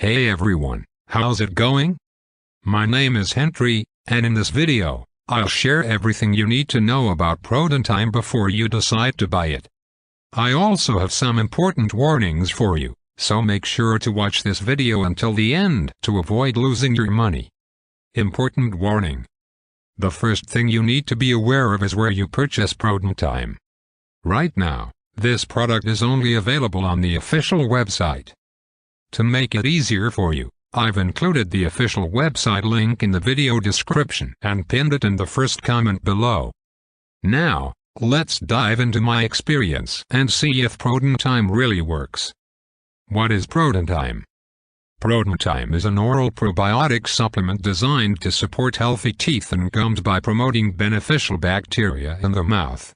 Hey everyone, how's it going? My name is Henry, and in this video, I'll share everything you need to know about ProDentim before you decide to buy it. I also have some important warnings for you, so make sure to watch this video until the end to avoid losing your money. Important warning. The first thing you need to be aware of is where you purchase ProDentim. Right now, this product is only available on the official website. To make it easier for you, I've included the official website link in the video description and pinned it in the first comment below. Now, let's dive into my experience and see if ProDentim really works. What is ProDentim? ProDentim is an oral probiotic supplement designed to support healthy teeth and gums by promoting beneficial bacteria in the mouth.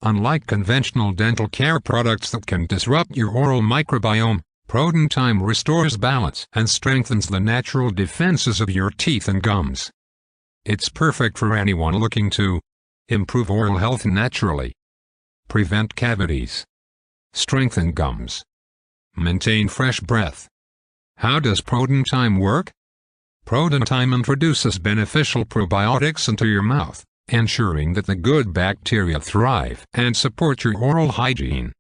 Unlike conventional dental care products that can disrupt your oral microbiome, ProDentim restores balance and strengthens the natural defenses of your teeth and gums. It's perfect for anyone looking to improve oral health naturally, prevent cavities, strengthen gums, maintain fresh breath. How does ProDentim work? ProDentim introduces beneficial probiotics into your mouth, ensuring that the good bacteria thrive and support your oral hygiene.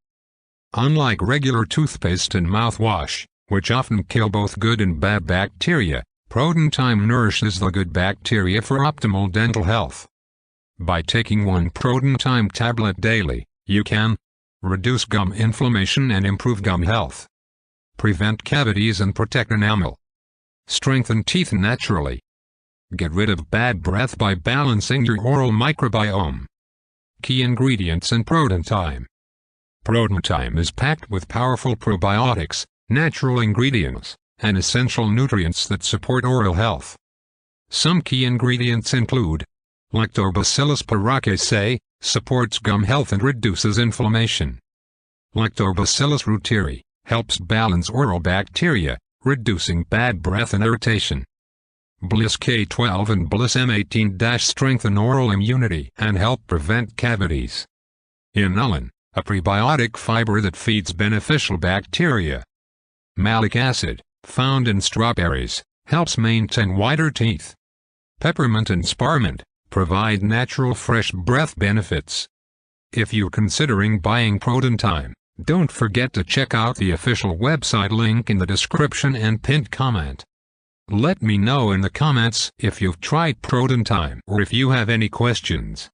Unlike regular toothpaste and mouthwash, which often kill both good and bad bacteria, ProDentim nourishes the good bacteria for optimal dental health. By taking one ProDentim tablet daily, you can reduce gum inflammation and improve gum health, prevent cavities and protect enamel, strengthen teeth naturally, get rid of bad breath by balancing your oral microbiome. Key ingredients in ProDentim. ProDentim is packed with powerful probiotics, natural ingredients, and essential nutrients that support oral health. Some key ingredients include Lactobacillus paracasei, supports gum health and reduces inflammation. Lactobacillus reuteri, helps balance oral bacteria, reducing bad breath and irritation. Bliss K12 and Bliss M18- strengthen oral immunity and help prevent cavities. Inulin, a prebiotic fiber that feeds beneficial bacteria. Malic acid, found in strawberries, helps maintain whiter teeth. Peppermint and spearmint, provide natural fresh breath benefits. If you're considering buying ProDentim, don't forget to check out the official website link in the description and pinned comment. Let me know in the comments if you've tried ProDentim or if you have any questions.